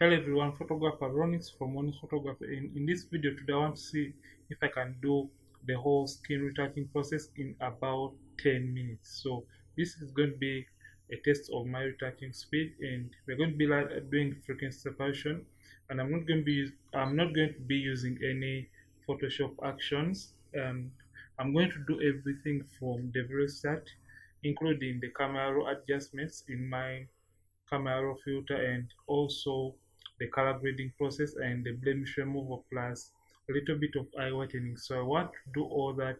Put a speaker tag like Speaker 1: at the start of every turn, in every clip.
Speaker 1: Hello everyone, photographer Ronix from Ronix Photography. In this video today I want to see if I can do the whole skin retouching process in about 10 minutes. So this is going to be a test of my retouching speed, and we're going to be doing frequency separation, and I'm not going to be using any Photoshop actions. I'm going to do everything from the very start, including the camera raw adjustments in my camera raw filter, and also the color grading process and the blemish removal plus a little bit of eye whitening. So I want to do all that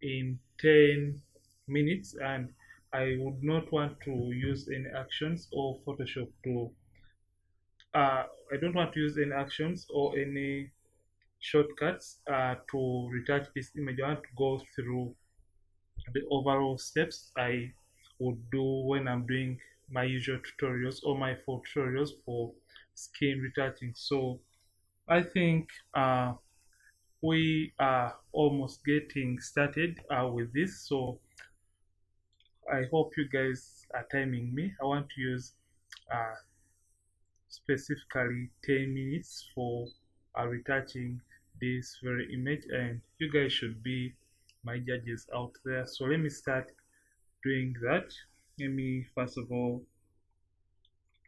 Speaker 1: in 10 minutes, and I would not want to use any actions or Photoshop to I don't want to use any actions or any shortcuts to retouch this image. I want to go through the overall steps I would do when I'm doing my usual tutorials or my full tutorials for skin retouching. So I think we are almost getting started with this. So I hope you guys are timing me. I want to use uh, specifically 10 minutes for retouching this very image, and you guys should be my judges out there. So let me start doing that. Let me first of all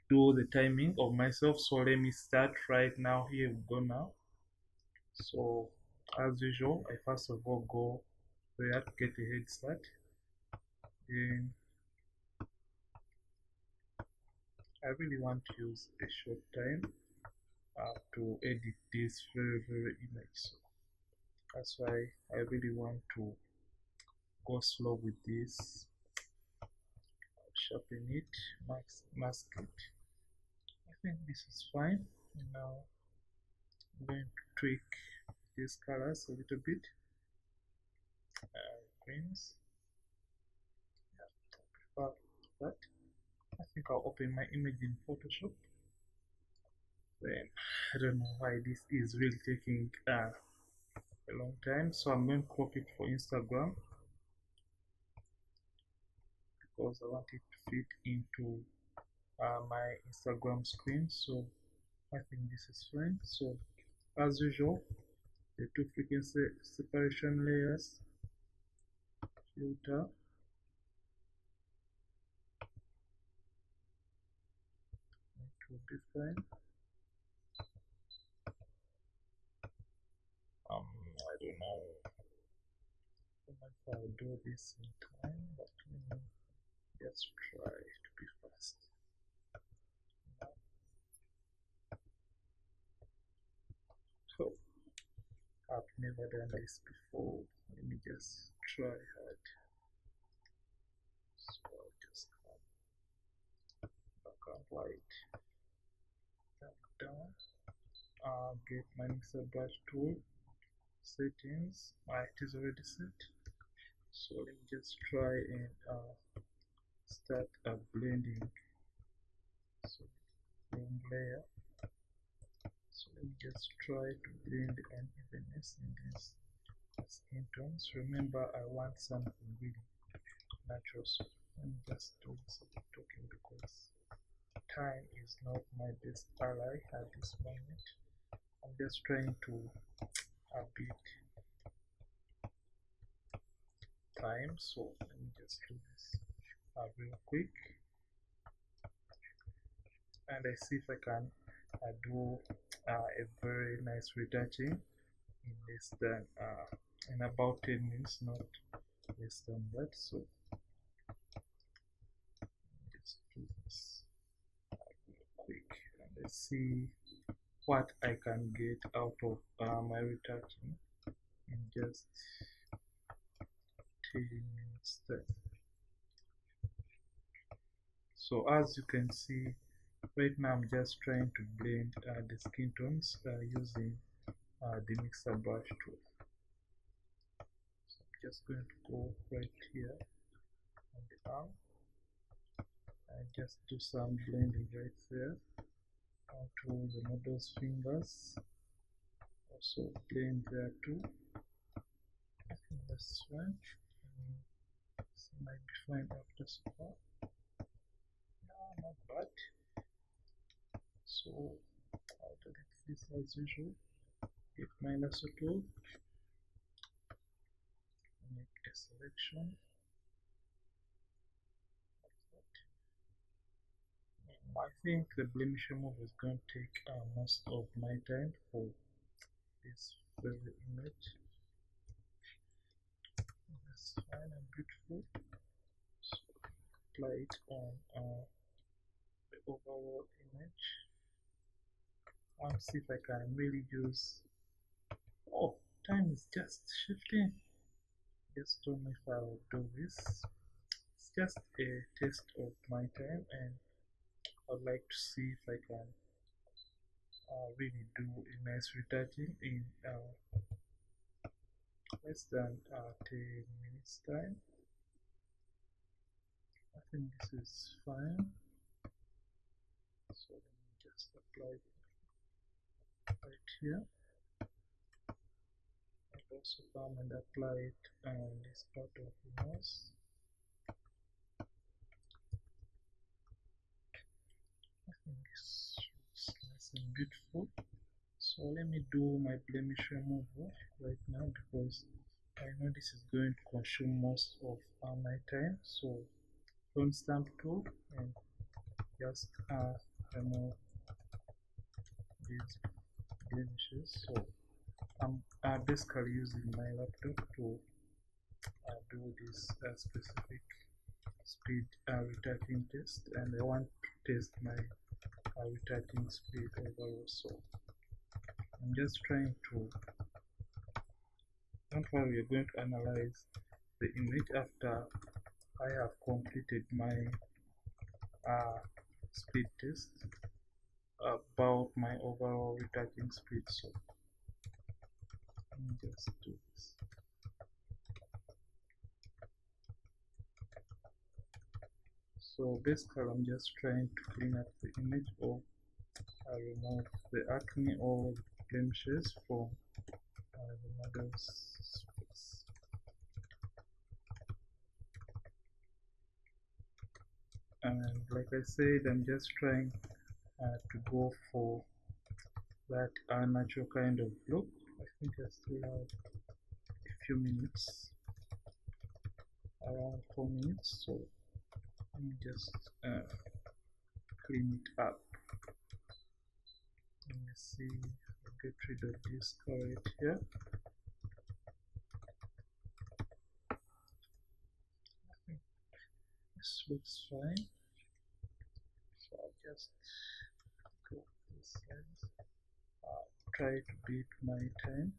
Speaker 1: do the timing of myself. So let me start right now. Here we go now. So as usual, I first of all go there to get a head start. Then I really want to use a short time to edit this very image. So that's why I really want to go slow with this. Sharpen it, mask it. I think this is fine. Now I'm going to tweak these colors a little bit. Greens. Yeah, I prefer that. I think I'll open my image in Photoshop. Then I don't know why this is really taking a long time, so I'm going to crop it for Instagram because I want it to fit into my Instagram screen. So I think this is fine. So as usual, the two frequency separation layers, filter, it will be fine. I don't know if I'll do this in time, but let me just try to be fast. So I've never done this before. Let me just try hard. So I'll just come back and white, down, get my mixer brush tool, settings. It is already set. So let me just try and start blending. So blend layer. So let me just try to blend the unevenness in these skin tones. Remember, I want something really natural. So let me just do some talking because time is not my best ally at this moment. I'm just trying to beat time. So let me just do this real quick, and I see if I can do a very nice retouching in less than in about 10 minutes, not less than that. So just do this real quick, and let's see what I can get out of my retouching in just 10 minutes time. So as you can see, right now I'm just trying to blend the skin tones using the mixer brush tool. So I'm just going to go right here on the arm and just do some blending right there onto the model's fingers. Also blend there too. I think that's fine. This might be fine after so far. No, not bad. So this as usual. Hit my lasso tool, make a selection. I think the blemish removal is going to take most of my time for this very image. That's fine and beautiful. So apply it on the overall image. See if I can really use. Oh, time is just shifting. Just don't know if I will do this. It's just a test of my time, and I'd like to see if I can really do a nice retouching in less than 10 minutes time. I think this is fine. So let me just apply it right here, and also come and apply it on this part of the nose. I think this looks nice and beautiful. So let me do my blemish removal right now, because I know this is going to consume most of my time. So phone stamp tool and just remove these blemishes. So I'm basically using my laptop to do this specific speed retouching test, and I want to test my retouching speed overall. So I'm just trying to, don't worry, we're going to analyze the image after I have completed my speed test about my overall retouching speed. So let me just do this. So basically I'm just trying to clean up the image, or remove the acne or blemishes from the model's face. And like I said, I'm just trying to go for that natural kind of look. I think I still have a few minutes, around 4 minutes, so let me just clean it up. Let me see, get rid of this color right here. I think this looks fine, so I'll just go this side. Try to beat my time.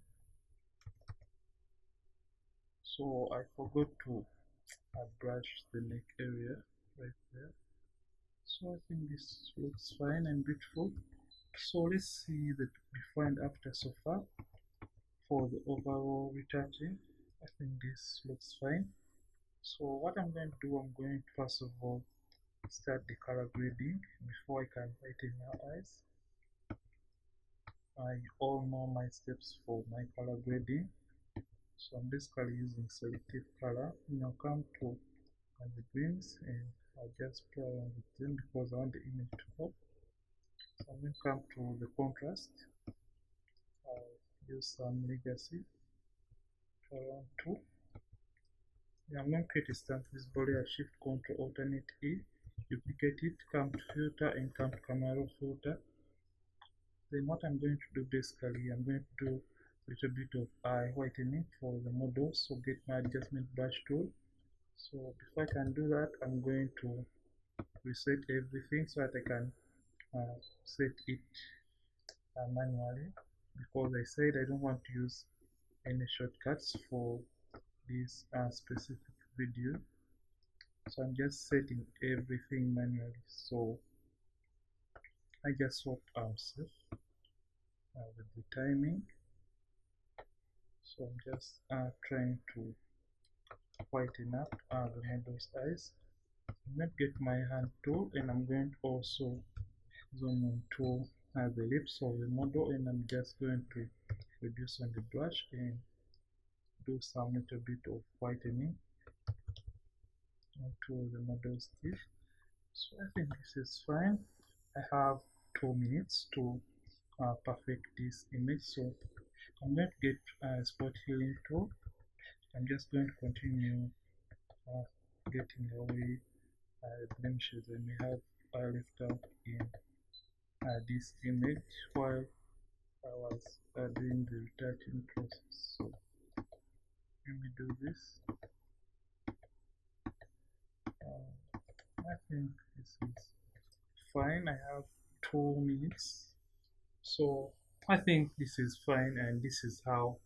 Speaker 1: So I forgot to brush the neck area right there. So I think this looks fine and beautiful. So let's see the before and after so far for the overall retouching. I think this looks fine. So what I'm going to do, I'm going to first of all start the color grading before I can whiten my eyes. You all know my steps for my color grading. So I'm basically using selective color. Now come to the greens, and I'll just play around with them because I want the image to pop. So I'm going to come to the contrast. I'll use some legacy to around 2. Yeah, I'm going to create a stamp visible layer, shift control alternate E, duplicate it, come to filter and come to camera raw filter. Then what I'm going to do, basically I'm going to do a little bit of eye whitening for the model. So get my adjustment brush tool. So before I can do that, I'm going to reset everything so that I can set it manually, because I said I don't want to use any shortcuts for this specific video. So I'm just setting everything manually. So I just swapped safe with the timing. So I'm just trying to whiten up the model's eyes. I'm going to get my hand tool, and I'm going to also zoom into the lips of the model, and I'm just going to reduce on the brush and do some little bit of whitening onto the model's teeth. So I think this is fine. I have 2 minutes to perfect this image. So I'm going to get a spot healing tool. I'm just going to continue uh, getting away blemishes I may have left out in this image while I was doing the retouching process. So let me do this. I think this is fine. I have 2 minutes, so I think this is fine, and this is how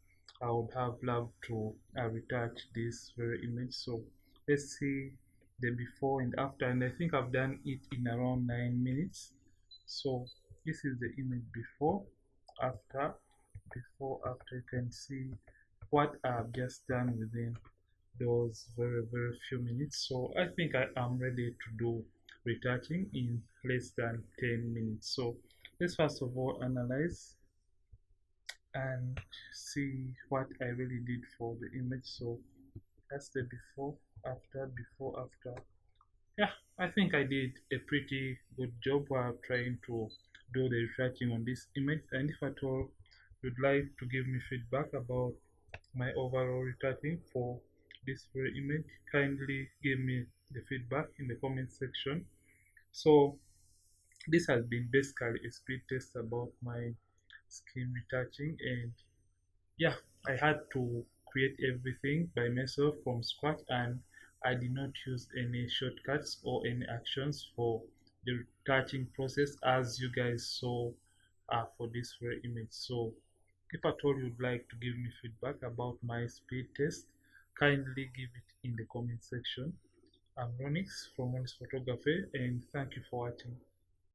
Speaker 1: I would have loved to retouch this very image. So let's see the before and after, and I think I've done it in around 9 minutes. So this is the image after before after. You can see what I've just done within those very few minutes. So I think I am ready to do retouching in less than 10 minutes. So let's first of all analyze and see what I really did for the image. So that's the before after. Yeah, I think I did a pretty good job while trying to do the retouching on this image. And if at all you'd like to give me feedback about my overall retouching for this very image, kindly give me the feedback in the comment section. So this has been basically a speed test about my skin retouching, and yeah, I had to create everything by myself from scratch, and I did not use any shortcuts or any actions for the retouching process as you guys saw for this very image. So if at all you'd like to give me feedback about my speed test, kindly give it in the comment section. I'm Ronix from Ronix Photography, and thank you for watching.